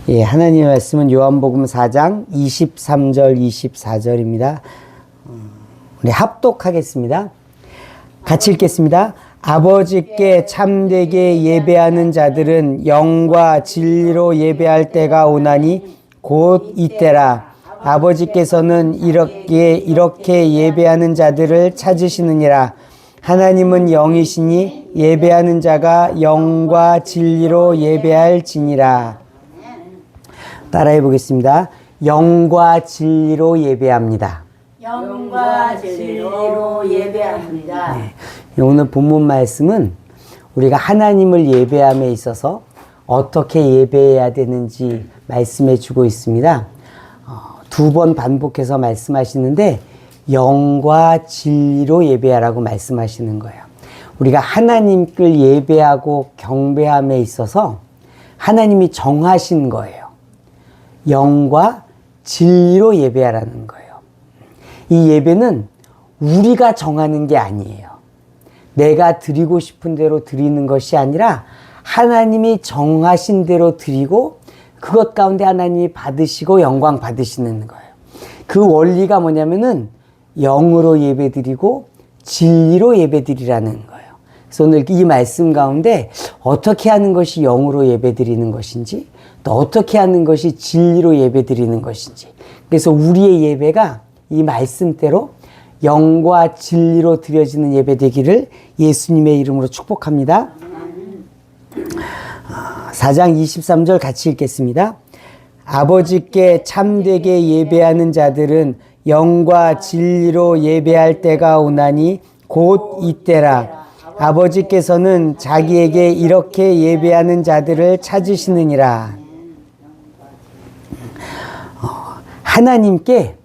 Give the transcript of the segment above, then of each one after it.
예, 하나님의 말씀은 요한복음 4장 23절 24절입니다. 우리 합독하겠습니다. 같이 읽겠습니다. 아버지께 참되게 예배하는 자들은 영과 진리로 예배할 때가 오나니 곧 이때라. 아버지께서는 이렇게 예배하는 자들을 찾으시느니라. 하나님은 영이시니 예배하는 자가 영과 진리로 예배할지니라. 따라해 보겠습니다. 영과 진리로 예배합니다. 영과 진리로 예배합니다. 네. 오늘 본문 말씀은 우리가 하나님을 예배함에 있어서 어떻게 예배해야 되는지 말씀해 주고 있습니다. 두 번 반복해서 말씀하시는데 영과 진리로 예배하라고 말씀하시는 거예요. 우리가 하나님을 예배하고 경배함에 있어서 하나님이 정하신 거예요. 영과 진리로 예배하라는 거예요. 이 예배는 우리가 정하는 게 아니에요. 내가 드리고 싶은 대로 드리는 것이 아니라 하나님이 정하신 대로 드리고 그것 가운데 하나님이 받으시고 영광 받으시는 거예요. 그 원리가 뭐냐면은 영으로 예배드리고 진리로 예배드리라는 거예요. 그래서 오늘 이 말씀 가운데 어떻게 하는 것이 영으로 예배드리는 것인지 또 어떻게 하는 것이 진리로 예배드리는 것인지, 그래서 우리의 예배가 이 말씀대로 영과 진리로 드려지는 예배 되기를 예수님의 이름으로 축복합니다. 4장 23절 같이 읽겠습니다. 아버지께 참되게 예배하는 자들은 영과 진리로 예배할 때가 오나니 곧 이때라. 아버지께서는 자기에게 이렇게 예배하는 자들을 찾으시느니라. 하나님께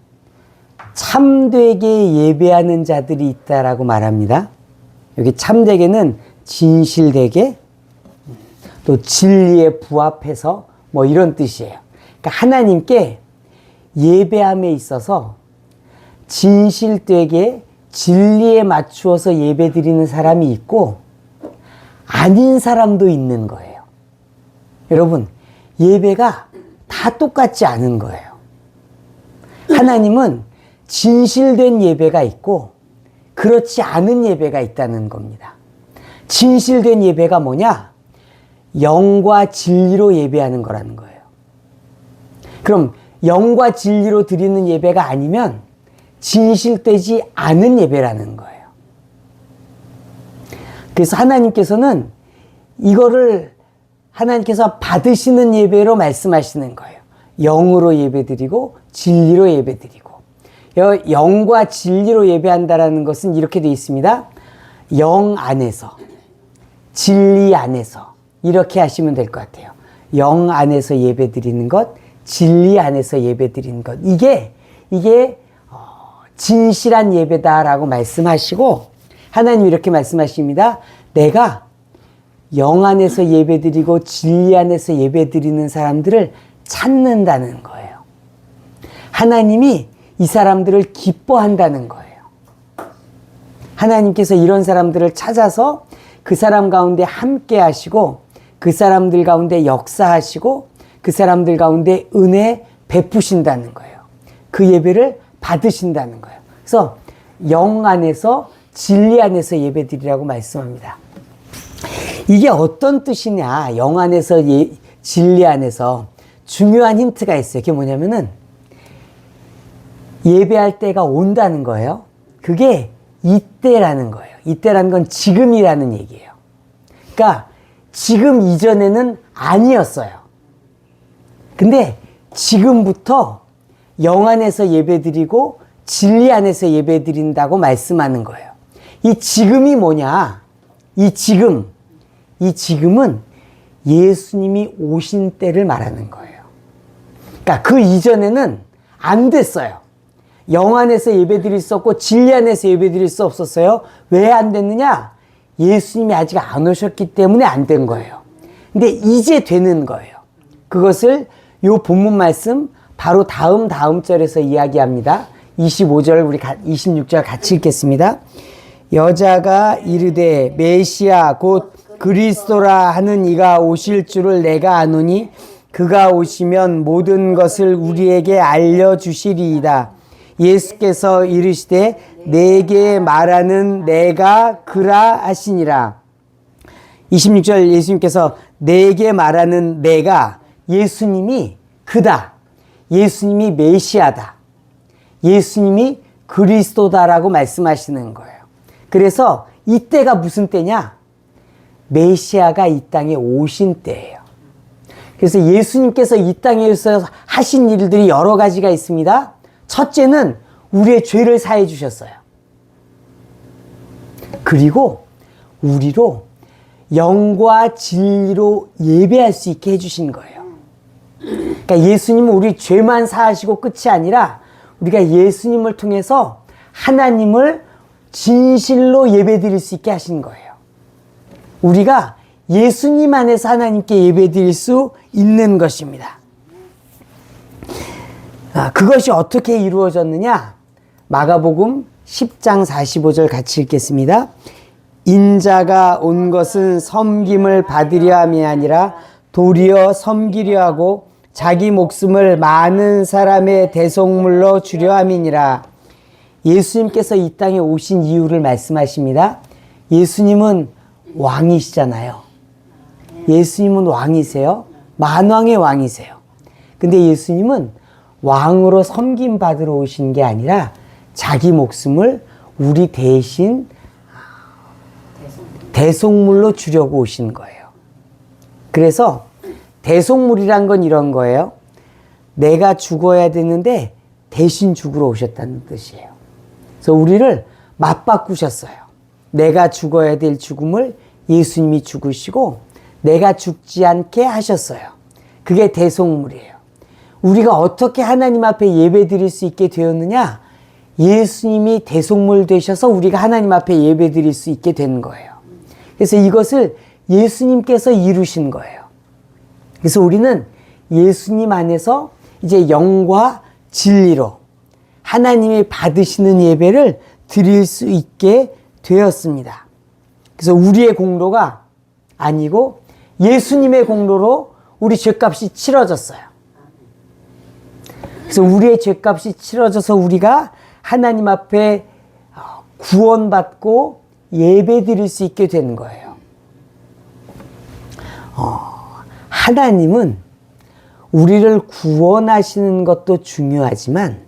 참되게 예배하는 자들이 있다라고 말합니다. 여기 참되게는 진실되게 또 진리에 부합해서 뭐 이런 뜻이에요. 그러니까 하나님께 예배함에 있어서 진실되게 진리에 맞추어서 예배드리는 사람이 있고 아닌 사람도 있는 거예요. 여러분, 예배가 다 똑같지 않은 거예요. 하나님은 진실된 예배가 있고 그렇지 않은 예배가 있다는 겁니다. 진실된 예배가 뭐냐? 영과 진리로 예배하는 거라는 거예요. 그럼 영과 진리로 드리는 예배가 아니면 진실되지 않은 예배라는 거예요. 그래서 하나님께서는 이거를 하나님께서 받으시는 예배로 말씀하시는 거예요. 영으로 예배드리고 진리로 예배드리고. 영과 진리로 예배한다라는 것은 이렇게 되어 있습니다. 영 안에서, 진리 안에서 이렇게 하시면 될 것 같아요. 영 안에서 예배드리는 것, 진리 안에서 예배드리는 것. 이게 진실한 예배다라고 말씀하시고 하나님이 이렇게 말씀하십니다. 내가 영 안에서 예배드리고 진리 안에서 예배드리는 사람들을 찾는다는 거예요. 하나님이 이 사람들을 기뻐한다는 거예요. 하나님께서 이런 사람들을 찾아서 그 사람 가운데 함께 하시고 그 사람들 가운데 역사하시고 그 사람들 가운데 은혜 베푸신다는 거예요. 그 예배를 받으신다는 거예요. 그래서 영 안에서 진리 안에서 예배드리라고 말씀합니다. 이게 어떤 뜻이냐? 영 안에서 진리 안에서 중요한 힌트가 있어요. 그게 뭐냐면은 예배할 때가 온다는 거예요. 그게 이때라는 거예요. 이때라는 건 지금이라는 얘기예요. 그러니까 지금 이전에는 아니었어요. 근데 지금부터 영 안에서 예배드리고 진리 안에서 예배드린다고 말씀하는 거예요. 이 지금이 뭐냐? 이 지금은 예수님이 오신 때를 말하는 거예요. 그러니까 그 이전에는 안 됐어요. 영 안에서 예배드릴 수 없고 진리 안에서 예배드릴 수 없었어요. 왜 안 됐느냐? 예수님이 아직 안 오셨기 때문에 안 된 거예요. 근데 이제 되는 거예요. 그것을 요 본문 말씀 바로 다음 절에서 이야기합니다. 25절 우리 26절 같이 읽겠습니다. 여자가 이르되 메시아 곧 그리스도라 하는 이가 오실 줄을 내가 아노니 그가 오시면 모든 것을 우리에게 알려주시리이다. 예수께서 이르시되 내게 말하는 내가 그라 하시니라. 26절 예수님께서 내게 말하는 내가 예수님이 그다. 예수님이 메시아다. 예수님이 그리스도다라고 말씀하시는 거예요. 그래서 이때가 무슨 때냐? 메시아가 이 땅에 오신 때예요. 그래서 예수님께서 이 땅에서 하신 일들이 여러 가지가 있습니다. 첫째는 우리의 죄를 사해 주셨어요. 그리고 우리로 영과 진리로 예배할 수 있게 해주신 거예요. 그러니까 예수님은 우리 죄만 사하시고 끝이 아니라 우리가 예수님을 통해서 하나님을 진실로 예배드릴 수 있게 하신 거예요. 우리가 예수님 안에서 하나님께 예배드릴 수 있는 것입니다. 그것이 어떻게 이루어졌느냐? 마가복음 10장 45절 같이 읽겠습니다. 인자가 온 것은 섬김을 받으려 함이 아니라 도리어 섬기려 하고 자기 목숨을 많은 사람의 대속물로 주려 함이니라. 예수님께서 이 땅에 오신 이유를 말씀하십니다. 예수님은 왕이시잖아요. 예수님은 왕이세요. 만왕의 왕이세요. 근데 예수님은 왕으로 섬김 받으러 오신 게 아니라 자기 목숨을 우리 대신 대속물로 주려고 오신 거예요. 그래서 대속물이란 건 이런 거예요. 내가 죽어야 되는데 대신 죽으러 오셨다는 뜻이에요. 그래서 우리를 맞바꾸셨어요. 내가 죽어야 될 죽음을 예수님이 죽으시고 내가 죽지 않게 하셨어요. 그게 대속물이에요. 우리가 어떻게 하나님 앞에 예배 드릴 수 있게 되었느냐? 예수님이 대속물 되셔서 우리가 하나님 앞에 예배 드릴 수 있게 된 거예요. 그래서 이것을 예수님께서 이루신 거예요. 그래서 우리는 예수님 안에서 이제 영과 진리로 하나님이 받으시는 예배를 드릴 수 있게 되었습니다. 그래서 우리의 공로가 아니고 예수님의 공로로 우리 죄값이 치러졌어요. 그래서 우리의 죄값이 치러져서 우리가 하나님 앞에 구원받고 예배 드릴 수 있게 되는 거예요. 하나님은 우리를 구원하시는 것도 중요하지만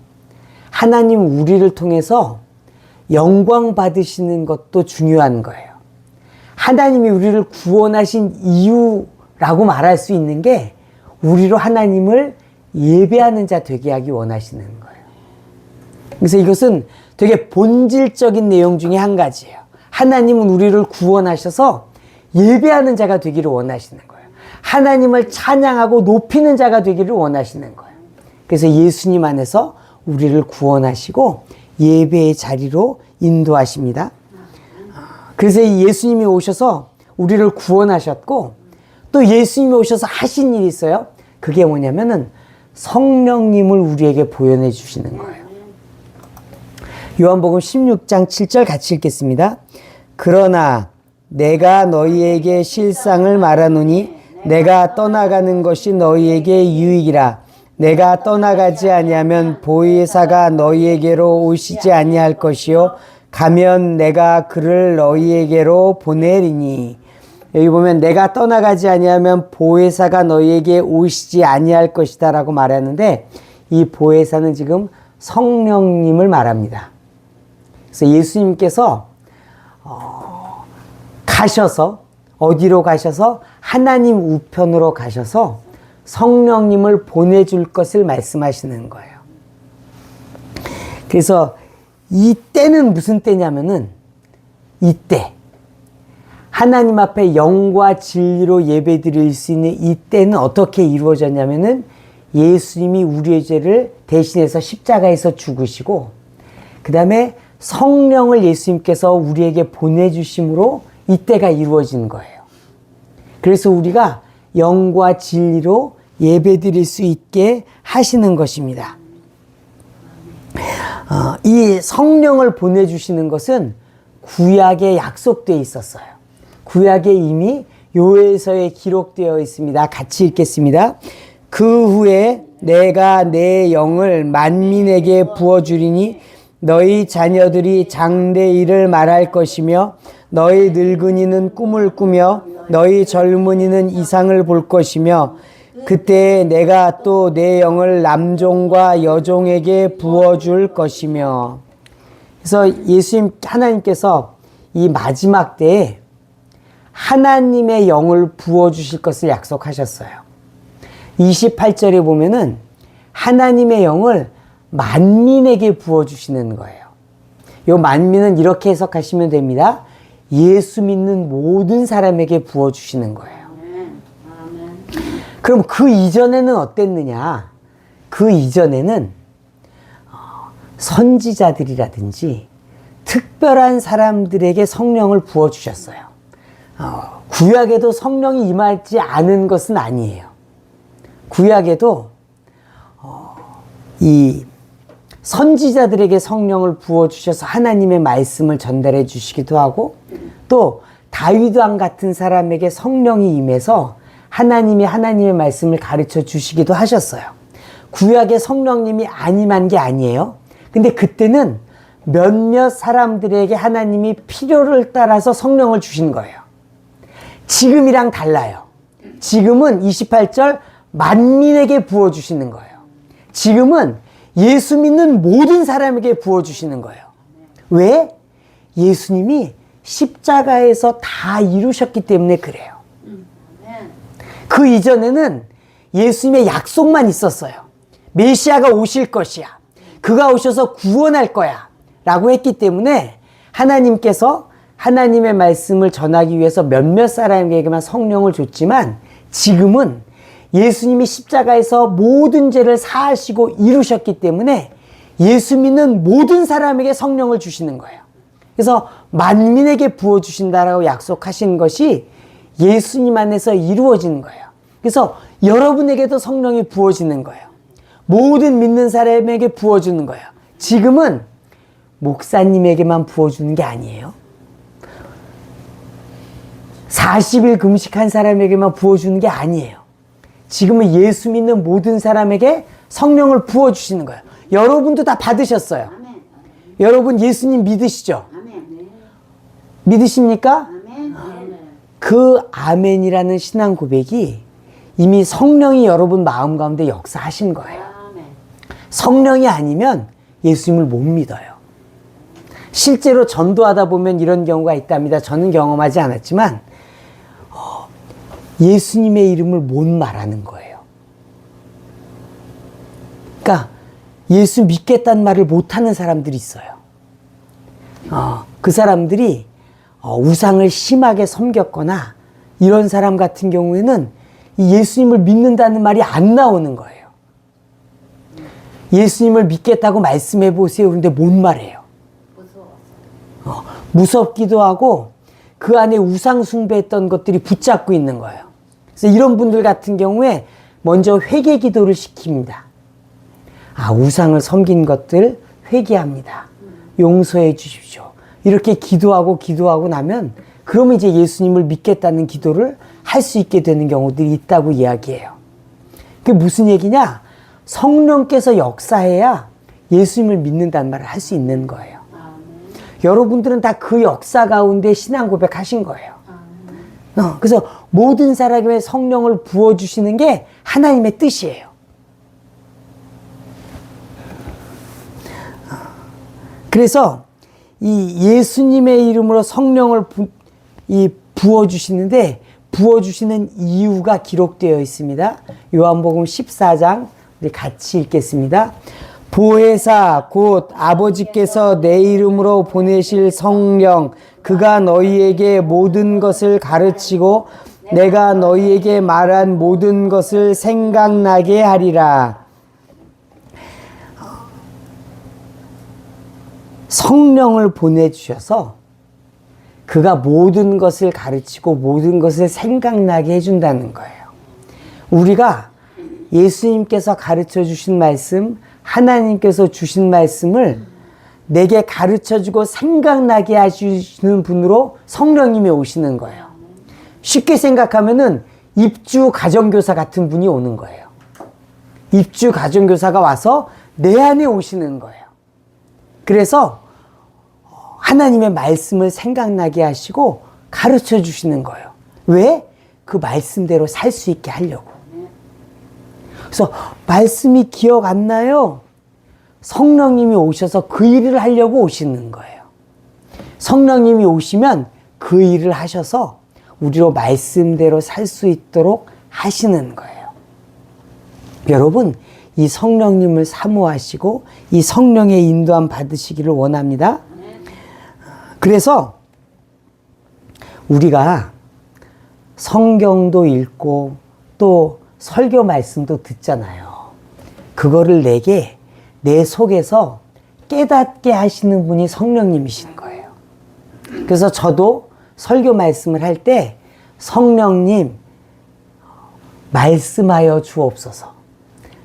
하나님 우리를 통해서 영광 받으시는 것도 중요한 거예요. 하나님이 우리를 구원하신 이유라고 말할 수 있는 게 우리로 하나님을 예배하는 자 되게 하기 원하시는 거예요. 그래서 이것은 되게 본질적인 내용 중에 한 가지예요. 하나님은 우리를 구원하셔서 예배하는 자가 되기를 원하시는 거예요. 하나님을 찬양하고 높이는 자가 되기를 원하시는 거예요. 그래서 예수님 안에서 우리를 구원하시고 예배의 자리로 인도하십니다. 그래서 예수님이 오셔서 우리를 구원하셨고 또 예수님이 오셔서 하신 일이 있어요. 그게 뭐냐면은 성령님을 우리에게 보여내 주시는 거예요. 요한복음 16장 7절 같이 읽겠습니다. 그러나 내가 너희에게 실상을 말하노니 내가 떠나가는 것이 너희에게 유익이라. 내가 떠나가지 아니하면 보혜사가 너희에게로 오시지 아니할 것이요 가면 내가 그를 너희에게로 보내리니. 여기 보면 내가 떠나가지 아니하면 보혜사가 너희에게 오시지 아니할 것이다 라고 말하는데 이 보혜사는 지금 성령님을 말합니다. 그래서 예수님께서 가셔서 어디로 가셔서 하나님 우편으로 가셔서 성령님을 보내줄 것을 말씀하시는 거예요. 그래서 이 때는 무슨 때냐면은 이때 하나님 앞에 영과 진리로 예배 드릴 수 있는 이 때는 어떻게 이루어졌냐면은 예수님이 우리의 죄를 대신해서 십자가에서 죽으시고 그 다음에 성령을 예수님께서 우리에게 보내주심으로 이때가 이루어진 거예요. 그래서 우리가 영과 진리로 예배 드릴 수 있게 하시는 것입니다. 이 성령을 보내주시는 것은 구약에 약속되어 있었어요. 구약에 이미 요엘서에 기록되어 있습니다. 같이 읽겠습니다. 그 후에 내가 내 영을 만민에게 부어주리니 너희 자녀들이 장래일을 말할 것이며 너희 늙은이는 꿈을 꾸며 너희 젊은이는 이상을 볼 것이며 그때 내가 또 내 영을 남종과 여종에게 부어줄 것이며. 그래서 하나님께서 이 마지막 때에 하나님의 영을 부어주실 것을 약속하셨어요. 28절에 보면은 하나님의 영을 만민에게 부어주시는 거예요. 이 만민은 이렇게 해석하시면 됩니다. 예수 믿는 모든 사람에게 부어주시는 거예요. 그럼 그 이전에는 어땠느냐? 그 이전에는 선지자들이라든지 특별한 사람들에게 성령을 부어주셨어요. 구약에도 성령이 임하지 않은 것은 아니에요. 구약에도 이 선지자들에게 성령을 부어주셔서 하나님의 말씀을 전달해 주시기도 하고 또 다윗 왕 같은 사람에게 성령이 임해서 하나님의 말씀을 가르쳐 주시기도 하셨어요. 구약에 성령님이 안 임한 게 아니에요. 근데 그때는 몇몇 사람들에게 하나님이 필요를 따라서 성령을 주신 거예요. 지금이랑 달라요. 지금은 28절 만민에게 부어주시는 거예요. 지금은 예수 믿는 모든 사람에게 부어주시는 거예요. 왜? 예수님이 십자가에서 다 이루셨기 때문에 그래요. 그 이전에는 예수님의 약속만 있었어요. 메시아가 오실 것이야. 그가 오셔서 구원할 거야. 라고 했기 때문에 하나님께서 하나님의 말씀을 전하기 위해서 몇몇 사람에게만 성령을 줬지만 지금은 예수님이 십자가에서 모든 죄를 사하시고 이루셨기 때문에 예수 믿는 모든 사람에게 성령을 주시는 거예요. 그래서 만민에게 부어주신다라고 약속하신 것이 예수님 안에서 이루어지는 거예요. 그래서 여러분에게도 성령이 부어지는 거예요. 모든 믿는 사람에게 부어주는 거예요. 지금은 목사님에게만 부어주는 게 아니에요. 40일 금식한 사람에게만 부어주는 게 아니에요. 지금은 예수 믿는 모든 사람에게 성령을 부어주시는 거예요. 여러분도 다 받으셨어요. 아멘. 여러분 예수님 믿으시죠? 아멘. 믿으십니까? 아멘. 그 아멘이라는 신앙 고백이 이미 성령이 여러분 마음 가운데 역사하신 거예요. 아멘. 성령이 아니면 예수님을 못 믿어요. 실제로 전도하다 보면 이런 경우가 있답니다. 저는 경험하지 않았지만 예수님의 이름을 못 말하는 거예요. 그러니까 예수 믿겠다는 말을 못하는 사람들이 있어요. 그 사람들이 우상을 심하게 섬겼거나 이런 사람 같은 경우에는 이 예수님을 믿는다는 말이 안 나오는 거예요. 예수님을 믿겠다고 말씀해 보세요. 그런데 못 말해요. 무섭기도 하고 그 안에 우상 숭배했던 것들이 붙잡고 있는 거예요. 그래서 이런 분들 같은 경우에 먼저 회개 기도를 시킵니다. 우상을 섬긴 것들 회개합니다. 용서해 주십시오. 이렇게 기도하고 나면 그러면 이제 예수님을 믿겠다는 기도를 할 수 있게 되는 경우들이 있다고 이야기해요. 그게 무슨 얘기냐? 성령께서 역사해야 예수님을 믿는다는 말을 할 수 있는 거예요. 여러분들은 다 그 역사 가운데 신앙 고백하신 거예요. 그래서 모든 사람에게 성령을 부어주시는 게 하나님의 뜻이에요. 그래서 이 예수님의 이름으로 성령을 부어주시는데 부어주시는 이유가 기록되어 있습니다. 요한복음 14장 우리 같이 읽겠습니다. 보혜사 곧 아버지께서 내 이름으로 보내실 성령 그가 너희에게 모든 것을 가르치고 내가 너희에게 말한 모든 것을 생각나게 하리라. 성령을 보내주셔서 그가 모든 것을 가르치고 모든 것을 생각나게 해준다는 거예요. 우리가 예수님께서 가르쳐 주신 말씀, 하나님께서 주신 말씀을 내게 가르쳐주고 생각나게 해주시는 분으로 성령님이 오시는 거예요. 쉽게 생각하면은 입주 가정교사 같은 분이 오는 거예요. 입주 가정교사가 와서 내 안에 오시는 거예요. 그래서 하나님의 말씀을 생각나게 하시고 가르쳐 주시는 거예요. 왜? 그 말씀대로 살 수 있게 하려고. 그래서 말씀이 기억 안 나요? 성령님이 오셔서 그 일을 하려고 오시는 거예요. 성령님이 오시면 그 일을 하셔서 우리로 말씀대로 살 수 있도록 하시는 거예요. 여러분, 이 성령님을 사모하시고 이 성령의 인도함 받으시기를 원합니다. 그래서 우리가 성경도 읽고 또 설교 말씀도 듣잖아요. 그거를 내게 내 속에서 깨닫게 하시는 분이 성령님이신 거예요. 그래서 저도 설교 말씀을 할 때 성령님 말씀하여 주옵소서.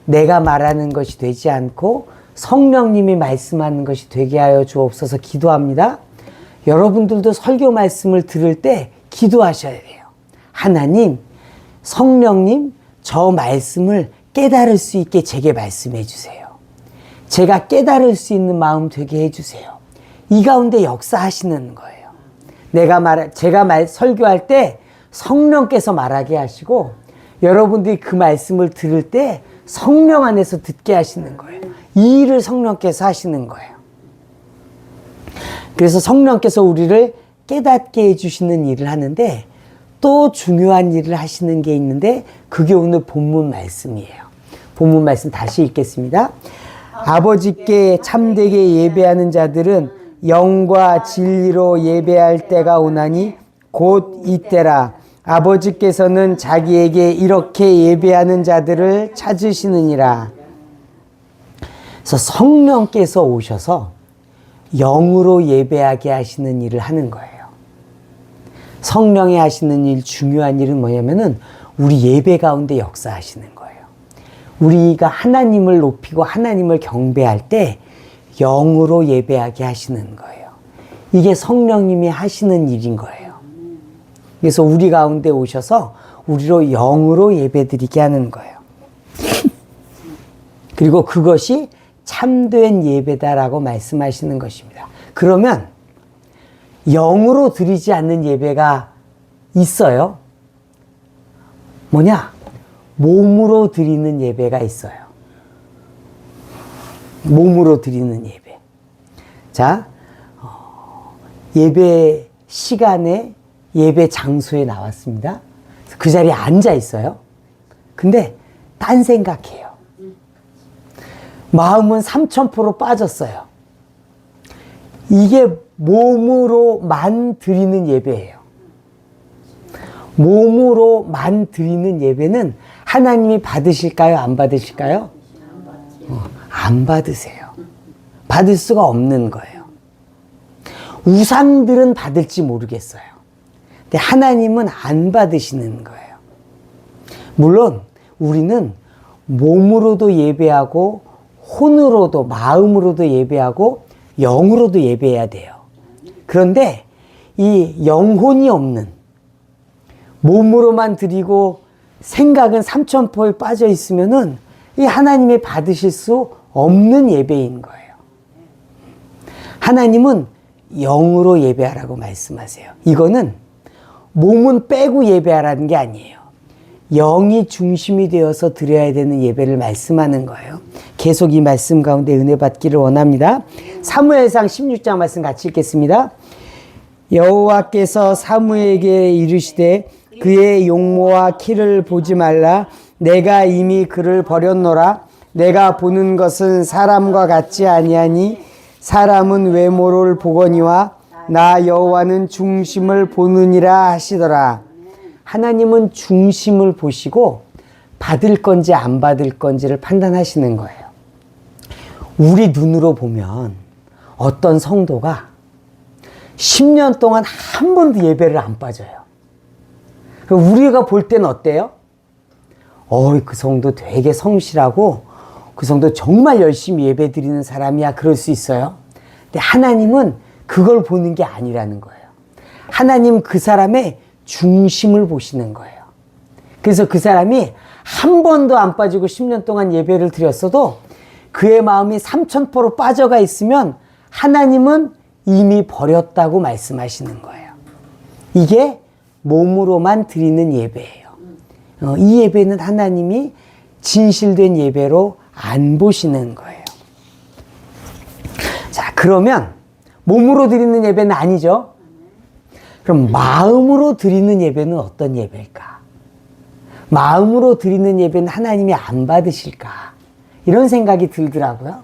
내가 말하는 것이 되지 않고 성령님이 말씀하는 것이 되게 하여 주옵소서 기도합니다. 여러분들도 설교 말씀을 들을 때 기도하셔야 돼요. 하나님, 성령님, 저 말씀을 깨달을 수 있게 제게 말씀해 주세요. 제가 깨달을 수 있는 마음 되게 해주세요. 이 가운데 역사하시는 거예요. 제가 설교할 때 성령께서 말하게 하시고 여러분들이 그 말씀을 들을 때 성령 안에서 듣게 하시는 거예요. 이 일을 성령께서 하시는 거예요. 그래서 성령께서 우리를 깨닫게 해주시는 일을 하는데 또 중요한 일을 하시는 게 있는데 그게 오늘 본문 말씀이에요. 본문 말씀 다시 읽겠습니다. 아버지께 참되게 예배하는 자들은 영과 진리로 예배할 때가 오나니 곧 이때라. 아버지께서는 자기에게 이렇게 예배하는 자들을 찾으시느니라. 그래서 성령께서 오셔서 영으로 예배하게 하시는 일을 하는 거예요. 성령이 하시는 일, 중요한 일은 뭐냐면은 우리 예배 가운데 역사하시는 거예요. 우리가 하나님을 높이고 하나님을 경배할 때 영으로 예배하게 하시는 거예요. 이게 성령님이 하시는 일인 거예요. 그래서 우리 가운데 오셔서 우리로 영으로 예배드리게 하는 거예요. 그리고 그것이 참된 예배다라고 말씀하시는 것입니다. 그러면 영으로 드리지 않는 예배가 있어요. 뭐냐? 몸으로 드리는 예배가 있어요. 몸으로 드리는 예배. 자, 예배 시간에 예배 장소에 나왔습니다. 그 자리에 앉아 있어요. 근데 딴 생각해요. 마음은 3000% 빠졌어요. 이게 몸으로만 드리는 예배예요. 몸으로만 드리는 예배는 하나님이 받으실까요? 안 받으실까요? 안 받으세요. 받을 수가 없는 거예요. 우상들은 받을지 모르겠어요. 근데 하나님은 안 받으시는 거예요. 물론 우리는 몸으로도 예배하고 혼으로도 마음으로도 예배하고 영으로도 예배해야 돼요. 그런데 이 영혼이 없는 몸으로만 드리고 생각은 3000%에 빠져 있으면은 이 하나님이 받으실 수 없는 예배인 거예요. 하나님은 영으로 예배하라고 말씀하세요. 이거는 몸은 빼고 예배하라는 게 아니에요. 영이 중심이 되어서 드려야 되는 예배를 말씀하는 거예요. 계속 이 말씀 가운데 은혜 받기를 원합니다. 사무엘상 16장 말씀 같이 읽겠습니다. 여호와께서 사무엘에게 이르시되 그의 용모와 키를 보지 말라. 내가 이미 그를 버렸노라. 내가 보는 것은 사람과 같지 아니하니 사람은 외모를 보거니와 나 여호와는 중심을 보느니라 하시더라. 하나님은 중심을 보시고 받을 건지 안 받을 건지를 판단하시는 거예요. 우리 눈으로 보면 어떤 성도가 10년 동안 한 번도 예배를 안 빠져요. 우리가 볼 때는 어때요? 그 성도 되게 성실하고 그 성도 정말 열심히 예배 드리는 사람이야. 그럴 수 있어요. 근데 하나님은 그걸 보는 게 아니라는 거예요. 하나님 그 사람의 중심을 보시는 거예요. 그래서 그 사람이 한 번도 안 빠지고 10년 동안 예배를 드렸어도 그의 마음이 3000%로 빠져가 있으면 하나님은 이미 버렸다고 말씀하시는 거예요. 이게 몸으로만 드리는 예배예요. 이 예배는 하나님이 진실된 예배로 안 보시는 거예요. 자, 그러면 몸으로 드리는 예배는 아니죠? 그럼 마음으로 드리는 예배는 어떤 예배일까? 마음으로 드리는 예배는 하나님이 안 받으실까? 이런 생각이 들더라고요.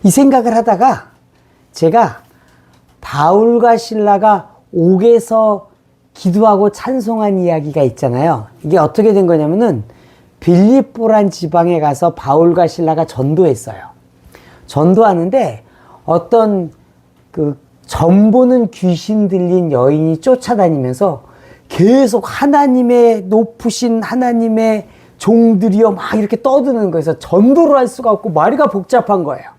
이 생각을 하다가 제가 바울과 실라가 옥에서 기도하고 찬송한 이야기가 있잖아요. 이게 어떻게 된 거냐면은 빌립보란 지방에 가서 바울과 실라가 전도했어요. 전도하는데 어떤 그 전보는 귀신 들린 여인이 쫓아다니면서 계속 하나님의 높으신 하나님의 종들이여 막 이렇게 떠드는 거에서 전도를 할 수가 없고 머리가 복잡한 거예요.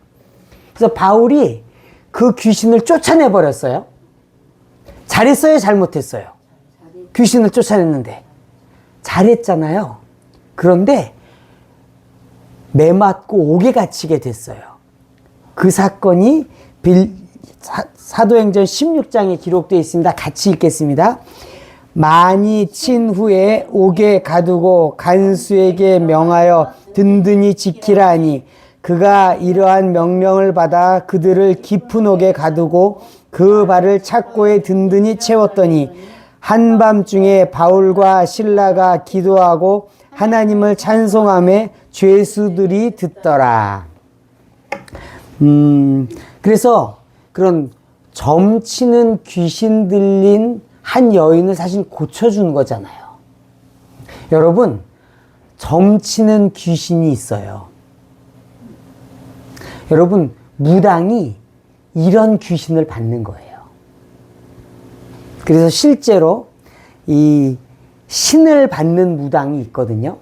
그래서 바울이 그 귀신을 쫓아내 버렸어요. 잘했어요, 잘못했어요? 귀신을 쫓아냈는데 잘했잖아요. 그런데 매 맞고 옥에 갇히게 됐어요. 그 사건이 사도행전 16장에 기록되어 있습니다. 같이 읽겠습니다. 많이 친 후에 옥에 가두고 간수에게 명하여 든든히 지키라 하니 그가 이러한 명령을 받아 그들을 깊은 옥에 가두고 그 발을 착고에 든든히 채웠더니 한밤중에 바울과 실라가 기도하고 하나님을 찬송하며 죄수들이 듣더라. 그래서 그런 점치는 귀신 들린 한 여인을 사실 고쳐준 거잖아요. 여러분, 점치는 귀신이 있어요. 여러분, 무당이 이런 귀신을 받는 거예요. 그래서 실제로 이 신을 받는 무당이 있거든요.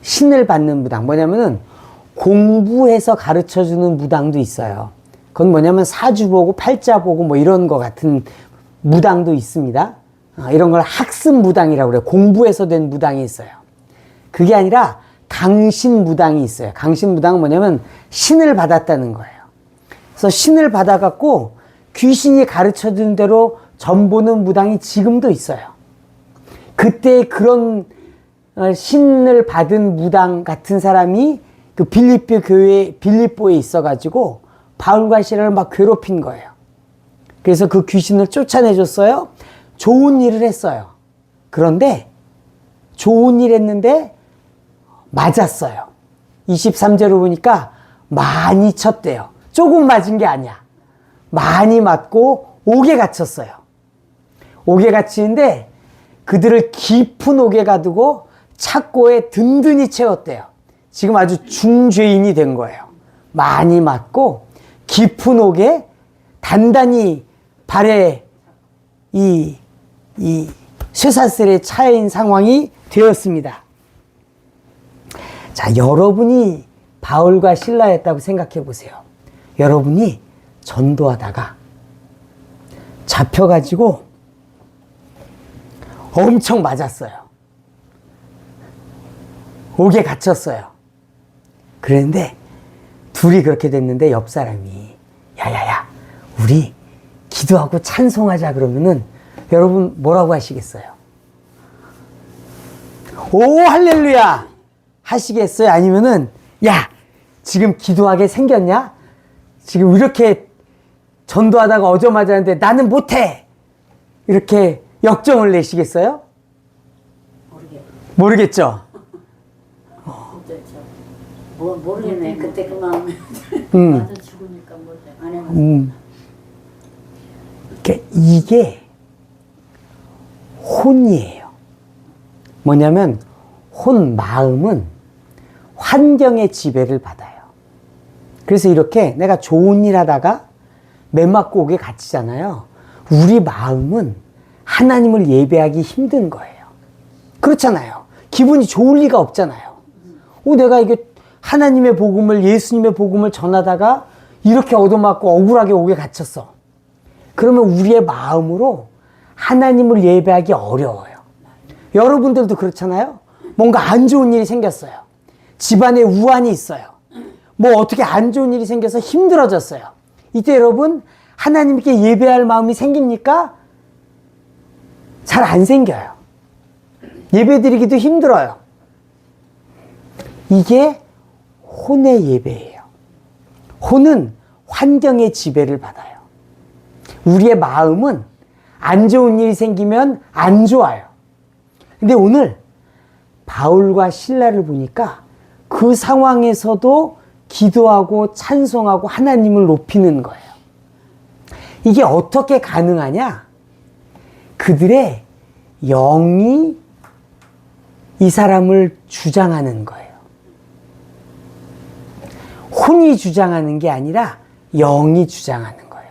신을 받는 무당. 뭐냐면은 공부해서 가르쳐 주는 무당도 있어요. 그건 뭐냐면 사주 보고 팔자 보고 뭐 이런 거 같은 무당도 있습니다. 이런 걸 학습 무당이라고 그래요. 공부해서 된 무당이 있어요. 그게 아니라 강신 무당이 있어요. 강신 무당은 뭐냐면 신을 받았다는 거예요. 그래서 신을 받아갖고 귀신이 가르쳐 준 대로 전보는 무당이 지금도 있어요. 그때 그런 신을 받은 무당 같은 사람이 그 빌립보 교회 빌립보에 있어가지고 바울과 실라를 막 괴롭힌 거예요. 그래서 그 귀신을 쫓아내줬어요. 좋은 일을 했어요. 그런데 좋은 일 했는데 맞았어요. 23절을 보니까 많이 쳤대요. 조금 맞은 게 아니야. 많이 맞고 옥에 갇혔어요. 옥에 갇히는데 그들을 깊은 옥에 가두고 착고에 든든히 채웠대요. 지금 아주 중죄인이 된 거예요. 많이 맞고 깊은 옥에 단단히 발에 이 쇠사슬에 차인 상황이 되었습니다. 자, 여러분이 바울과 실라였다고 생각해 보세요. 여러분이 전도하다가 잡혀가지고 엄청 맞았어요. 옥에 갇혔어요. 그런데 둘이 그렇게 됐는데 옆 사람이 야야야 우리 기도하고 찬송하자 그러면은 여러분 뭐라고 하시겠어요? 오 할렐루야 하시겠어요? 아니면은 야 지금 기도하게 생겼냐? 지금 이렇게 전도하다가 어저 맞았는데 나는 못해 이렇게 역정을 내시겠어요? 모르겠죠? 모르겠네. 그때 그 마음에. 맞아 죽으니까 못해. 안 해봤어. 이게 혼이에요. 뭐냐면 혼 마음은 환경의 지배를 받아요. 그래서 이렇게 내가 좋은 일 하다가 매 맞고 옥에 갇히잖아요. 우리 마음은 하나님을 예배하기 힘든 거예요. 그렇잖아요. 기분이 좋을 리가 없잖아요. 내가 이게 하나님의 복음을 예수님의 복음을 전하다가 이렇게 얻어맞고 억울하게 옥에 갇혔어. 그러면 우리의 마음으로 하나님을 예배하기 어려워요. 여러분들도 그렇잖아요. 뭔가 안 좋은 일이 생겼어요. 집안에 우환이 있어요. 뭐 어떻게 안 좋은 일이 생겨서 힘들어졌어요. 이때 여러분 하나님께 예배할 마음이 생깁니까? 잘 안 생겨요. 예배드리기도 힘들어요. 이게 혼의 예배예요. 혼은 환경의 지배를 받아요. 우리의 마음은 안 좋은 일이 생기면 안 좋아요. 근데 오늘 바울과 실라를 보니까 그 상황에서도 기도하고 찬송하고 하나님을 높이는 거예요. 이게 어떻게 가능하냐? 그들의 영이 이 사람을 주장하는 거예요. 혼이 주장하는 게 아니라 영이 주장하는 거예요.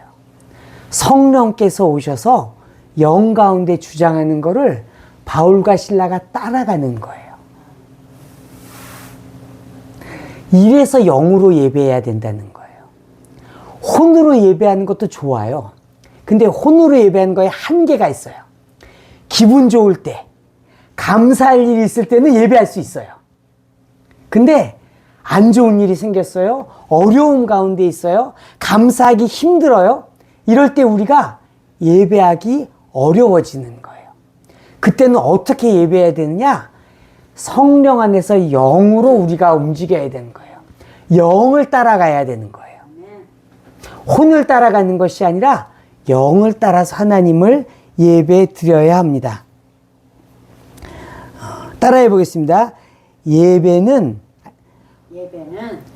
성령께서 오셔서 영 가운데 주장하는 거를 바울과 실라가 따라가는 거예요. 이래서 영으로 예배해야 된다는 거예요. 혼으로 예배하는 것도 좋아요. 근데 혼으로 예배하는 거에 한계가 있어요. 기분 좋을 때, 감사할 일이 있을 때는 예배할 수 있어요. 근데 안 좋은 일이 생겼어요. 어려움 가운데 있어요. 감사하기 힘들어요. 이럴 때 우리가 예배하기 어려워지는 거예요. 그때는 어떻게 예배해야 되느냐? 성령 안에서 영으로 우리가 움직여야 되는 거예요. 영을 따라가야 되는 거예요. 혼을 따라가는 것이 아니라 영을 따라서 하나님을 예배 드려야 합니다. 따라해 보겠습니다. 예배는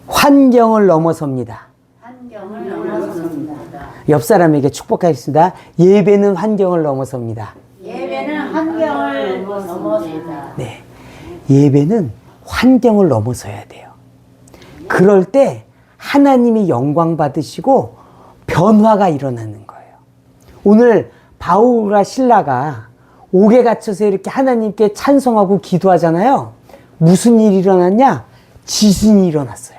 환경을 넘어섭니다. 환경을 넘어섭니다. 옆 사람에게 축복하겠습니다. 예배는 환경을 넘어섭니다. 예배는 환경을 넘어섭니다. 네. 예배는 환경을 넘어서야 돼요. 그럴 때 하나님이 영광 받으시고 변화가 일어나는 거예요. 오늘 바울과 실라가 옥에 갇혀서 이렇게 하나님께 찬송하고 기도하잖아요. 무슨 일이 일어났냐? 지진이 일어났어요.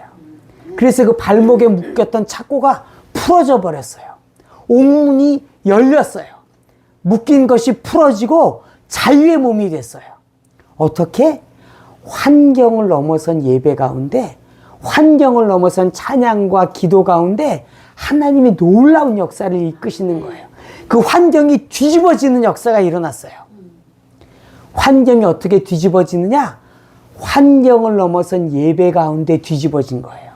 그래서 그 발목에 묶였던 착고가 풀어져 버렸어요. 옥문이 열렸어요. 묶인 것이 풀어지고 자유의 몸이 됐어요. 어떻게? 환경을 넘어선 예배 가운데, 환경을 넘어선 찬양과 기도 가운데 하나님이 놀라운 역사를 이끄시는 거예요. 그 환경이 뒤집어지는 역사가 일어났어요. 환경이 어떻게 뒤집어지느냐? 환경을 넘어선 예배 가운데 뒤집어진 거예요.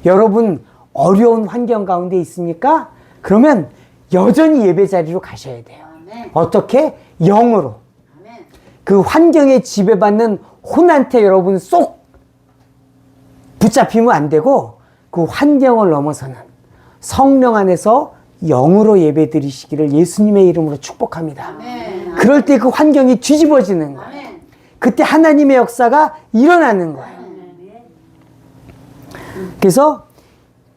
여러분 어려운 환경 가운데 있습니까? 그러면 여전히 예배 자리로 가셔야 돼요. 어떻게? 영으로. 그 환경에 지배받는 혼한테 여러분 쏙 붙잡히면 안 되고 그 환경을 넘어서는 성령 안에서 영으로 예배 드리시기를 예수님의 이름으로 축복합니다. 그럴 때 그 환경이 뒤집어지는 거예요. 그때 하나님의 역사가 일어나는 거예요. 그래서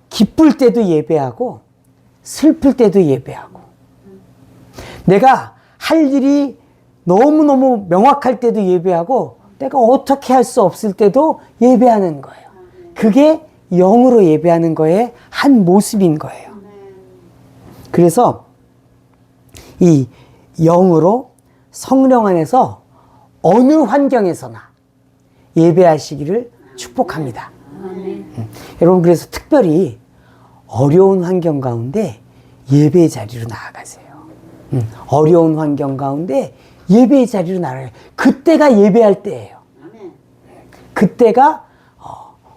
기쁠 때도 예배하고 슬플 때도 예배하고 내가 할 일이 너무너무 명확할 때도 예배하고 내가 어떻게 할 수 없을 때도 예배하는 거예요. 그게 영으로 예배하는 거의 한 모습인 거예요. 그래서 이 영으로 성령 안에서 어느 환경에서나 예배하시기를 축복합니다. 여러분 그래서 특별히 어려운 환경 가운데 예배의 자리로 나아가세요. 어려운 환경 가운데 예배의 자리로 나아가요. 그때가 예배할 때예요. 그때가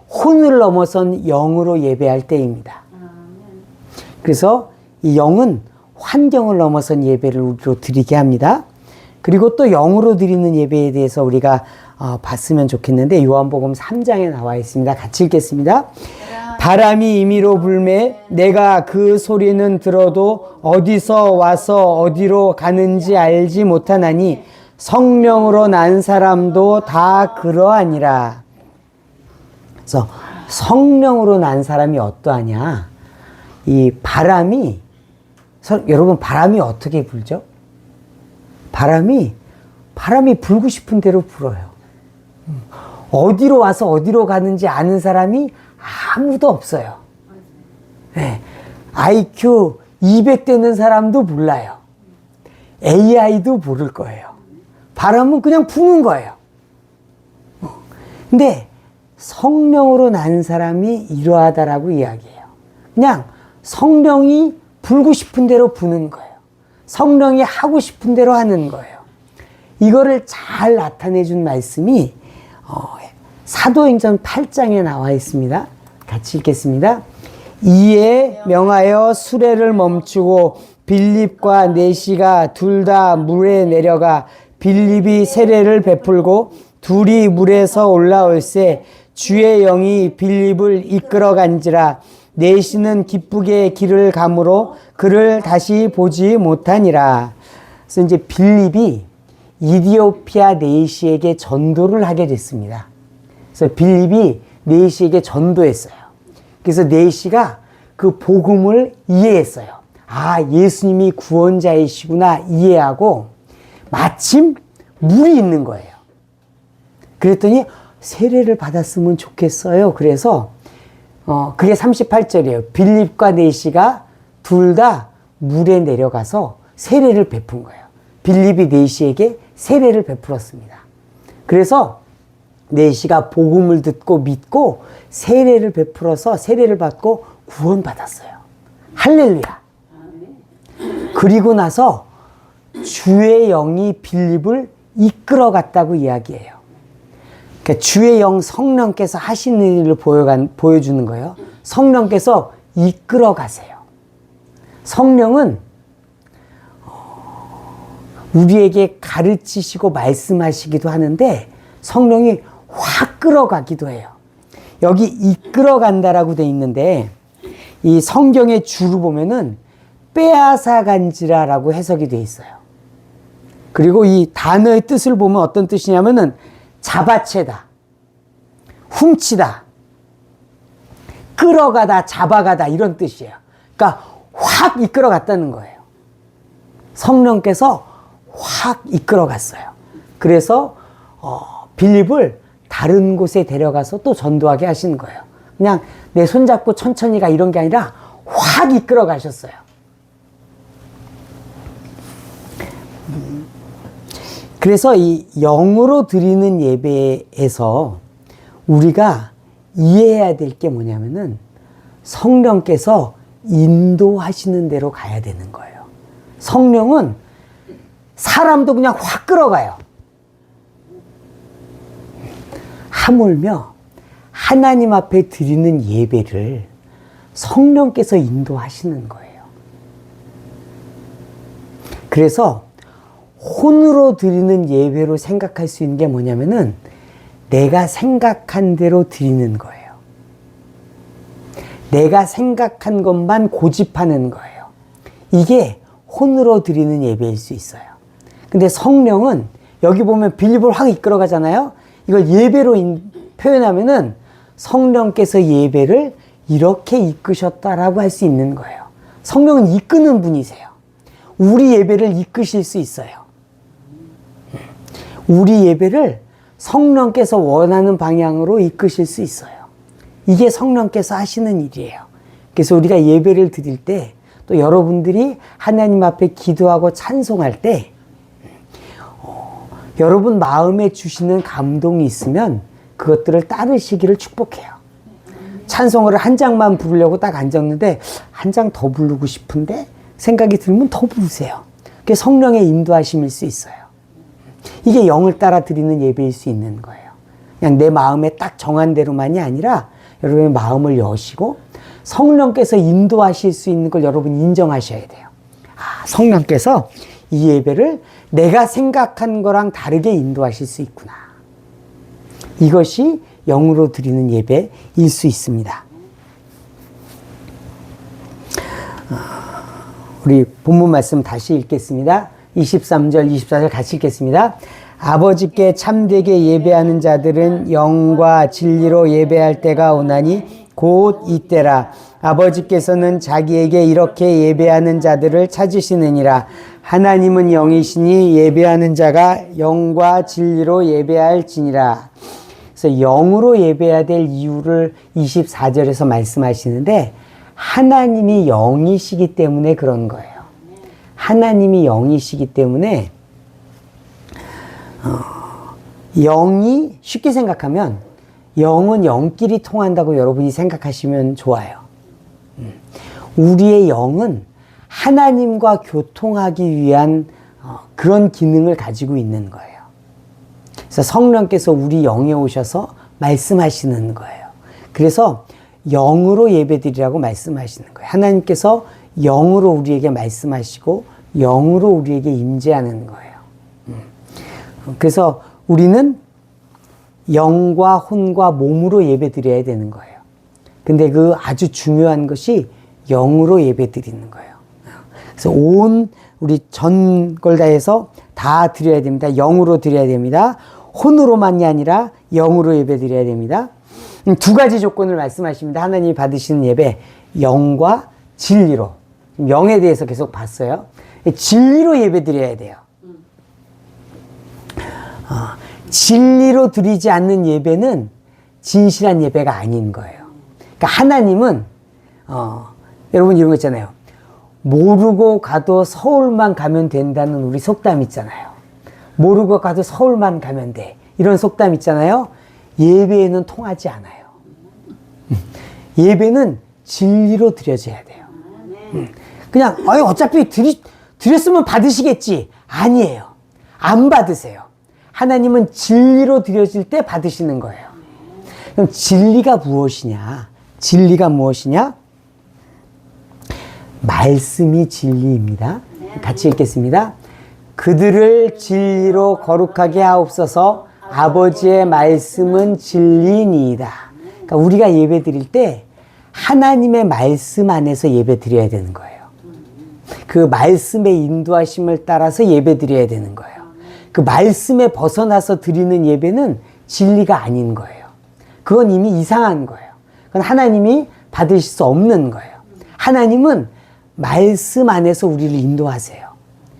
혼을 넘어선 영으로 예배할 때입니다. 그래서 이 영은 환경을 넘어선 예배를 우리로 드리게 합니다. 그리고 또 영으로 드리는 예배에 대해서 우리가 봤으면 좋겠는데 요한복음 3장에 나와 있습니다. 같이 읽겠습니다. 바람이 임의로 불매 내가 그 소리는 들어도 어디서 와서 어디로 가는지 알지 못하나니 성령으로 난 사람도 다 그러하니라. 그래서 성령으로 난 사람이 어떠하냐? 이 바람이 여러분 바람이 어떻게 불죠? 바람이 불고 싶은 대로 불어요. 어디로 와서 어디로 가는지 아는 사람이 아무도 없어요. 네. IQ 200 되는 사람도 몰라요. AI도 모를 거예요. 바람은 그냥 부는 거예요. 근데 성령으로 난 사람이 이러하다라고 이야기해요. 그냥 성령이 불고 싶은 대로 부는 거예요. 성령이 하고 싶은 대로 하는 거예요. 이거를 잘 나타내 준 말씀이 사도행전 8장에 나와 있습니다. 같이 읽겠습니다. 이에 명하여 수레를 멈추고 빌립과 네시가 둘 다 물에 내려가 빌립이 세례를 베풀고 둘이 물에서 올라올새 주의 영이 빌립을 이끌어 간지라. 네시는 기쁘게 길을 가므로 그를 다시 보지 못하니라. 그래서 이제 빌립이 이디오피아 네시에게 전도를 하게 됐습니다. 그래서 빌립이 네시에게 전도했어요. 그래서 네시가 그 복음을 이해했어요. 아, 예수님이 구원자이시구나 이해하고 마침 물이 있는 거예요. 그랬더니 세례를 받았으면 좋겠어요. 그래서 그게 38절이에요. 빌립과 네시가 둘 다 물에 내려가서 세례를 베푼 거예요. 빌립이 네시에게 세례를 베풀었습니다. 그래서 네시가 복음을 듣고 믿고 세례를 베풀어서 세례를 받고 구원받았어요. 할렐루야. 그리고 나서 주의 영이 빌립을 이끌어 갔다고 이야기해요. 그러니까 주의 영 성령께서 하시는 일을 보여주는 거예요. 성령께서 이끌어 가세요. 성령은 우리에게 가르치시고 말씀하시기도 하는데 성령이 확 끌어가기도 해요. 여기 이끌어 간다라고 돼 있는데 이 성경의 주로 보면은 빼앗아 간지라라고 해석이 돼 있어요. 그리고 이 단어의 뜻을 보면 어떤 뜻이냐면은 잡아채다, 훔치다, 끌어가다, 잡아가다 이런 뜻이에요. 그러니까 확 이끌어 갔다는 거예요. 성령께서 확 이끌어 갔어요. 그래서 빌립을 다른 곳에 데려가서 또 전도하게 하시는 거예요. 그냥 내 손잡고 천천히 가 이런 게 아니라 확 이끌어 가셨어요. 그래서 이 영으로 드리는 예배에서 우리가 이해해야 될 게 뭐냐면은 성령께서 인도하시는 대로 가야 되는 거예요. 성령은 사람도 그냥 확 끌어가요. 하물며 하나님 앞에 드리는 예배를 성령께서 인도하시는 거예요. 그래서 혼으로 드리는 예배로 생각할 수 있는 게 뭐냐면은 내가 생각한 대로 드리는 거예요. 내가 생각한 것만 고집하는 거예요. 이게 혼으로 드리는 예배일 수 있어요. 근데 성령은 여기 보면 빌립을 확 이끌어 가잖아요. 이걸 예배로 표현하면은 성령께서 예배를 이렇게 이끄셨다라고 할 수 있는 거예요. 성령은 이끄는 분이세요. 우리 예배를 이끄실 수 있어요. 우리 예배를 성령께서 원하는 방향으로 이끄실 수 있어요. 이게 성령께서 하시는 일이에요. 그래서 우리가 예배를 드릴 때 또 여러분들이 하나님 앞에 기도하고 찬송할 때 여러분 마음에 주시는 감동이 있으면 그것들을 따르시기를 축복해요. 찬송을 한 장만 부르려고 딱 앉았는데 한 장 더 부르고 싶은데 생각이 들면 더 부르세요. 그게 성령의 인도하심일 수 있어요. 이게 영을 따라 드리는 예배일 수 있는 거예요. 그냥 내 마음에 딱 정한 대로만이 아니라 여러분의 마음을 여시고 성령께서 인도하실 수 있는 걸 여러분 인정하셔야 돼요. 아, 성령께서 이 예배를 내가 생각한 거랑 다르게 인도하실 수 있구나. 이것이 영으로 드리는 예배일 수 있습니다. 우리 본문 말씀 다시 읽겠습니다. 23절, 24절 같이 읽겠습니다. 아버지께 참되게 예배하는 자들은 영과 진리로 예배할 때가 오나니 곧 이때라. 아버지께서는 자기에게 이렇게 예배하는 자들을 찾으시느니라. 하나님은 영이시니 예배하는 자가 영과 진리로 예배할지니라. 그래서 영으로 예배해야 될 이유를 24절에서 말씀하시는데 하나님이 영이시기 때문에 그런 거예요. 하나님이 영이시기 때문에 영이 쉽게 생각하면 영은 영끼리 통한다고 여러분이 생각하시면 좋아요. 우리의 영은 하나님과 교통하기 위한 그런 기능을 가지고 있는 거예요. 그래서 성령께서 우리 영에 오셔서 말씀하시는 거예요. 그래서 영으로 예배드리라고 말씀하시는 거예요. 하나님께서 영으로 우리에게 말씀하시고 영으로 우리에게 임재하는 거예요. 그래서 우리는 영과 혼과 몸으로 예배드려야 되는 거예요. 근데 그 아주 중요한 것이 영으로 예배드리는 거예요. 그래서 온 우리 전 걸 다해서 다 드려야 됩니다. 영으로 드려야 됩니다. 혼으로만이 아니라 영으로 예배드려야 됩니다. 두 가지 조건을 말씀하십니다. 하나님이 받으시는 예배, 영과 진리로. 영에 대해서 계속 봤어요. 진리로 예배드려야 돼요. 진리로 드리지 않는 예배는 진실한 예배가 아닌 거예요. 그러니까 하나님은 여러분 이런 거 있잖아요. 모르고 가도 서울만 가면 된다는 우리 속담 있잖아요. 모르고 가도 서울만 가면 돼. 이런 속담 있잖아요. 예배에는 통하지 않아요. 예배는 진리로 드려져야 돼요. 그냥 어차피 드렸으면 받으시겠지. 아니에요. 안 받으세요. 하나님은 진리로 드려질 때 받으시는 거예요. 그럼 진리가 무엇이냐? 진리가 무엇이냐? 말씀이 진리입니다. 같이 읽겠습니다. 그들을 진리로 거룩하게 하옵소서. 아버지의 말씀은 진리니이다. 그러니까 우리가 예배 드릴 때 하나님의 말씀 안에서 예배 드려야 되는 거예요. 그 말씀의 인도하심을 따라서 예배 드려야 되는 거예요. 그 말씀에 벗어나서 드리는 예배는 진리가 아닌 거예요. 그건 이미 이상한 거예요. 그건 하나님이 받으실 수 없는 거예요. 하나님은 말씀 안에서 우리를 인도하세요.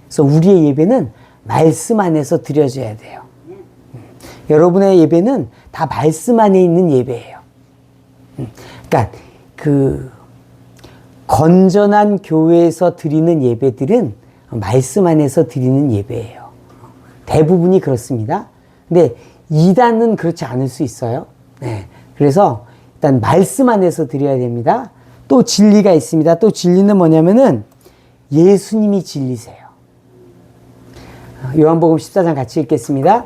그래서 우리의 예배는 말씀 안에서 드려져야 돼요. 여러분의 예배는 다 말씀 안에 있는 예배예요. 그러니까 그 건전한 교회에서 드리는 예배들은 말씀 안에서 드리는 예배예요. 대부분이 그렇습니다. 근데 이단은 그렇지 않을 수 있어요. 네. 그래서 일단 말씀 안에서 드려야 됩니다. 또 진리가 있습니다. 또 진리는 뭐냐면은 예수님이 진리세요. 요한복음 14장 같이 읽겠습니다.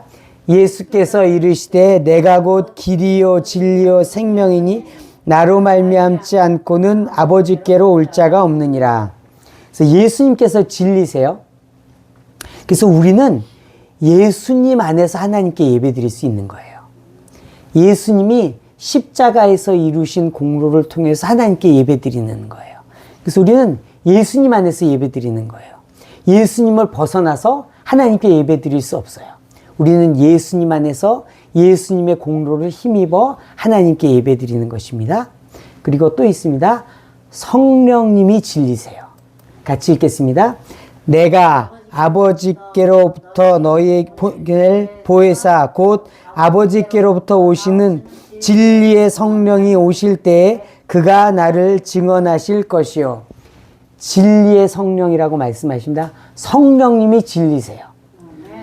예수께서 이르시되 내가 곧 길이요 진리요 생명이니 나로 말미암지 않고는 아버지께로 올 자가 없느니라. 그래서 예수님께서 진리세요. 그래서 우리는 예수님 안에서 하나님께 예배드릴 수 있는 거예요. 예수님이 십자가에서 이루신 공로를 통해서 하나님께 예배드리는 거예요. 그래서 우리는 예수님 안에서 예배드리는 거예요. 예수님을 벗어나서 하나님께 예배드릴 수 없어요. 우리는 예수님 안에서 예수님의 공로를 힘입어 하나님께 예배드리는 것입니다. 그리고 또 있습니다. 성령님이 진리세요. 같이 읽겠습니다. 내가 아버지께로부터 너희에게 보혜사 곧 아버지께로부터 오시는 진리의 성령이 오실 때에 그가 나를 증언하실 것이요. 진리의 성령이라고 말씀하십니다. 성령님이 진리세요.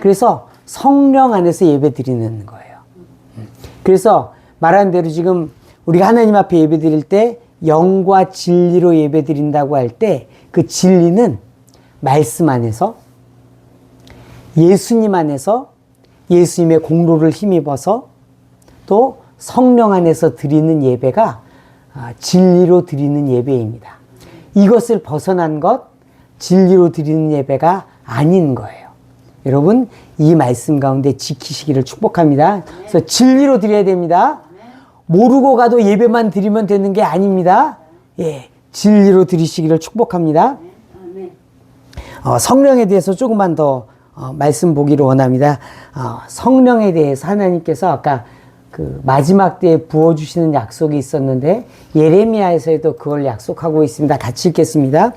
그래서 성령 안에서 예배 드리는 거예요. 그래서 말한 대로 지금 우리가 하나님 앞에 예배 드릴 때 영과 진리로 예배 드린다고 할 때 그 진리는 말씀 안에서 예수님 안에서 예수님의 공로를 힘입어서 또 성령 안에서 드리는 예배가 진리로 드리는 예배입니다. 이것을 벗어난 것, 진리로 드리는 예배가 아닌 거예요. 여러분, 이 말씀 가운데 지키시기를 축복합니다. 그래서 진리로 드려야 됩니다. 모르고 가도 예배만 드리면 되는 게 아닙니다. 예, 진리로 드리시기를 축복합니다. 성령에 대해서 조금만 더 말씀 보기를 원합니다. 성령에 대해서 하나님께서 아까 그 마지막 때에 부어주시는 약속이 있었는데 예레미야에서도 그걸 약속하고 있습니다. 같이 읽겠습니다.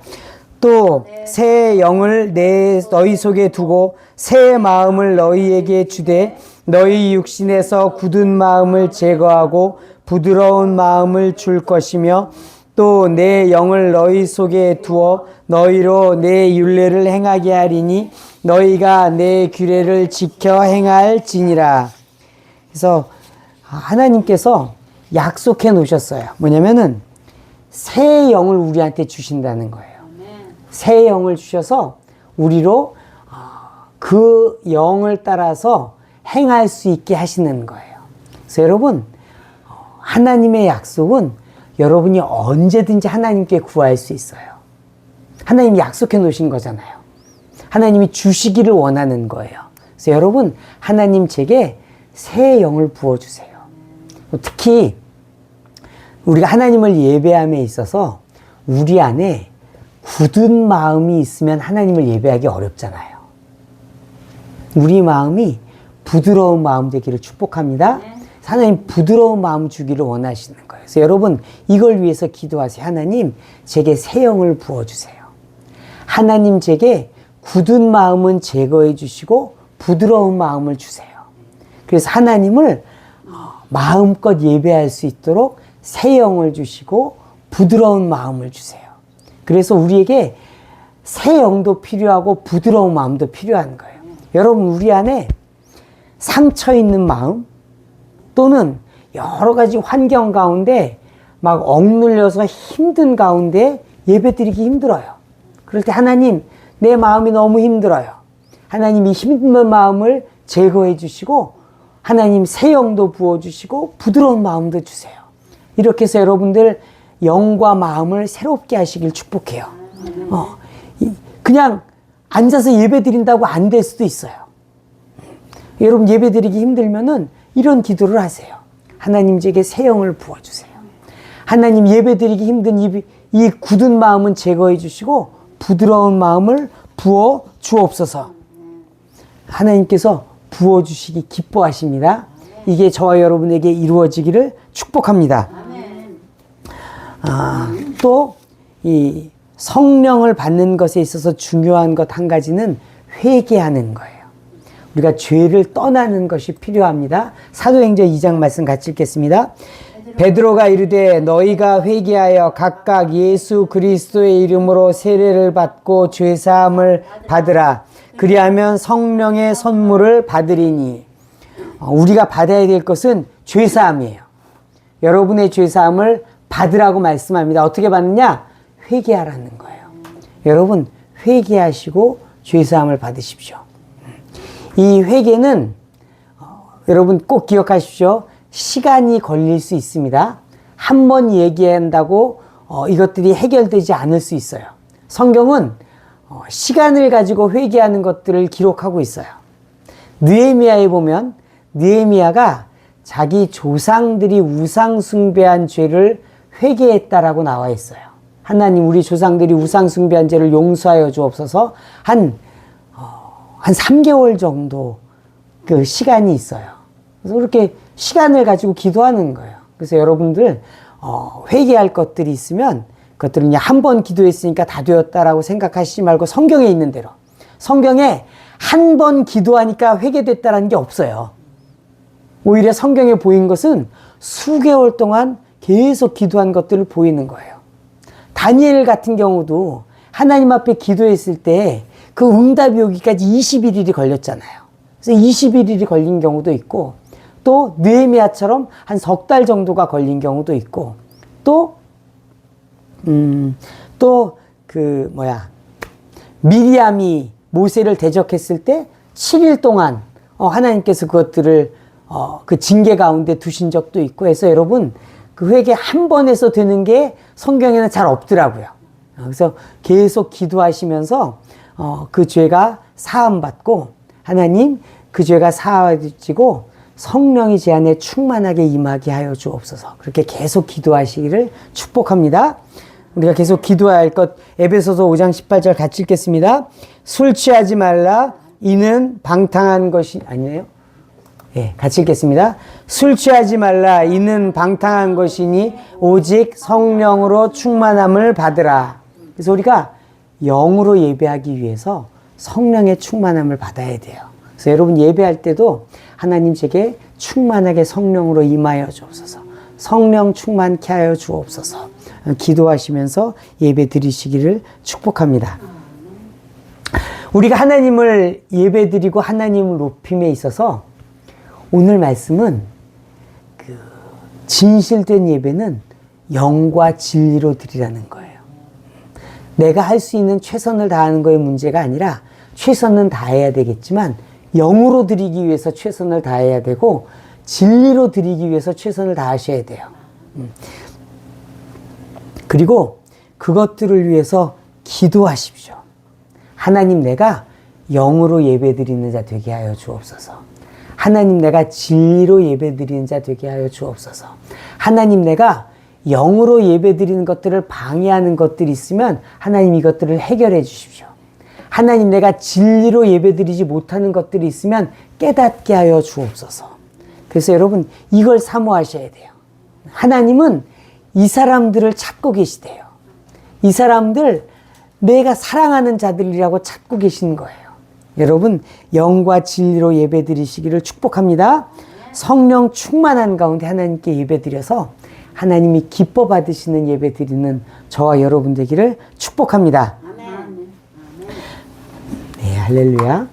또 새 영을 너희 속에 두고 새 마음을 너희에게 주되 너희 육신에서 굳은 마음을 제거하고 부드러운 마음을 줄 것이며 또 내 영을 너희 속에 두어 너희로 내 율례를 행하게 하리니 너희가 내 규례를 지켜 행할지니라. 그래서 하나님께서 약속해 놓으셨어요. 뭐냐면은 새 영을 우리한테 주신다는 거예요. 새 영을 주셔서 우리로 그 영을 따라서 행할 수 있게 하시는 거예요. 그래서 여러분, 하나님의 약속은 여러분이 언제든지 하나님께 구할 수 있어요. 하나님이 약속해 놓으신 거잖아요. 하나님이 주시기를 원하는 거예요. 그래서 여러분, 하나님 제게 새 영을 부어주세요. 특히 우리가 하나님을 예배함에 있어서 우리 안에 굳은 마음이 있으면 하나님을 예배하기 어렵잖아요. 우리 마음이 부드러운 마음 되기를 축복합니다. 하나님 부드러운 마음 주기를 원하시는 거예요. 그래서 여러분, 이걸 위해서 기도하세요. 하나님, 제게 새 영을 부어주세요. 하나님, 제게 굳은 마음은 제거해 주시고 부드러운 마음을 주세요. 그래서 하나님을 마음껏 예배할 수 있도록 새 영을 주시고 부드러운 마음을 주세요. 그래서 우리에게 새 영도 필요하고 부드러운 마음도 필요한 거예요. 여러분, 우리 안에 상처 있는 마음 또는 여러 가지 환경 가운데 막 억눌려서 힘든 가운데 예배드리기 힘들어요. 그럴 때 하나님, 내 마음이 너무 힘들어요. 하나님, 이 힘든 마음을 제거해 주시고 하나님 새 영도 부어주시고 부드러운 마음도 주세요. 이렇게 해서 여러분들 영과 마음을 새롭게 하시길 축복해요. 그냥 앉아서 예배 드린다고 안 될 수도 있어요. 여러분, 예배 드리기 힘들면은 이런 기도를 하세요. 하나님, 제게 새 영을 부어주세요. 하나님, 예배 드리기 힘든 이 굳은 마음은 제거해 주시고 부드러운 마음을 부어 주옵소서. 하나님께서 부어주시기 기뻐하십니다. 이게 저와 여러분에게 이루어지기를 축복합니다. 또 이 성령을 받는 것에 있어서 중요한 것 한 가지는 회개하는 거예요. 우리가 죄를 떠나는 것이 필요합니다. 사도행전 2장 말씀 같이 읽겠습니다. 베드로가 이르되 너희가 회개하여 각각 예수 그리스도의 이름으로 세례를 받고 죄사함을 받으라. 그리하면 성령의 선물을 받으리니. 우리가 받아야 될 것은 죄사함이에요. 여러분의 죄사함을 받으라고 말씀합니다. 어떻게 받느냐? 회개하라는 거예요. 여러분, 회개하시고 죄사함을 받으십시오. 이 회개는 여러분 꼭 기억하십시오. 시간이 걸릴 수 있습니다. 한 번 얘기한다고 이것들이 해결되지 않을 수 있어요. 성경은 시간을 가지고 회개하는 것들을 기록하고 있어요. 느헤미야에 보면 느헤미야가 자기 조상들이 우상 숭배한 죄를 회개했다라고 나와 있어요. 하나님, 우리 조상들이 우상 숭배한 죄를 용서하여 주옵소서. 한 3개월 정도 그 시간이 있어요. 그래서 그렇게 시간을 가지고 기도하는 거예요. 그래서 여러분들 회개할 것들이 있으면 그것들은 그냥 한 번 기도했으니까 다 되었다라고 생각하시지 말고 성경에 있는 대로, 성경에 한 번 기도하니까 회개됐다라는 게 없어요. 오히려 성경에 보인 것은 수개월 동안 계속 기도한 것들을 보이는 거예요. 다니엘 같은 경우도 하나님 앞에 기도했을 때 그 응답이 오기까지 21일이 걸렸잖아요. 그래서 21일이 걸린 경우도 있고, 또 느헤미야처럼 한 석 달 정도가 걸린 경우도 있고, 미리암이 모세를 대적했을 때 7일 동안 하나님께서 그것들을 그 징계 가운데 두신 적도 있고 해서 여러분, 그 회개 한 번에서 되는 게 성경에는 잘 없더라고요. 그래서 계속 기도하시면서 그 죄가 사함받고 하나님, 그 죄가 사하여지고 성령이 제 안에 충만하게 임하게 하여 주옵소서. 그렇게 계속 기도하시기를 축복합니다. 우리가 계속 기도해야 할 것, 에베소서 5장 18절 같이 읽겠습니다. 술 취하지 말라, 이는 방탕한 것이 아니에요? 예, 같이 읽겠습니다. 술 취하지 말라, 이는 방탕한 것이니 오직 성령으로 충만함을 받으라. 그래서 우리가 영으로 예배하기 위해서 성령의 충만함을 받아야 돼요. 그래서 여러분 예배할 때도 하나님 제게 충만하게 성령으로 임하여 주옵소서. 성령 충만케 하여 주옵소서. 기도하시면서 예배 드리시기를 축복합니다. 우리가 하나님을 예배 드리고 하나님을 높임에 있어서 오늘 말씀은 그 진실된 예배는 영과 진리로 드리라는 거예요. 내가 할 수 있는 최선을 다하는 거의 문제가 아니라 최선은 다해야 되겠지만 영으로 드리기 위해서 최선을 다해야 되고 진리로 드리기 위해서 최선을 다하셔야 돼요. 그리고 그것들을 위해서 기도하십시오. 하나님, 내가 영으로 예배드리는 자 되게 하여 주옵소서. 하나님, 내가 진리로 예배드리는 자 되게 하여 주옵소서. 하나님, 내가 영으로 예배드리는 것들을 방해하는 것들이 있으면 하나님 이것들을 해결해 주십시오. 하나님, 내가 진리로 예배드리지 못하는 것들이 있으면 깨닫게 하여 주옵소서. 그래서 여러분, 이걸 사모하셔야 돼요. 하나님은 이 사람들을 찾고 계시대요. 이 사람들 내가 사랑하는 자들이라고 찾고 계신 거예요. 여러분, 영과 진리로 예배드리시기를 축복합니다. 성령 충만한 가운데 하나님께 예배드려서 하나님이 기뻐 받으시는 예배드리는 저와 여러분 되기를 축복합니다. 아멘. 네, 할렐루야.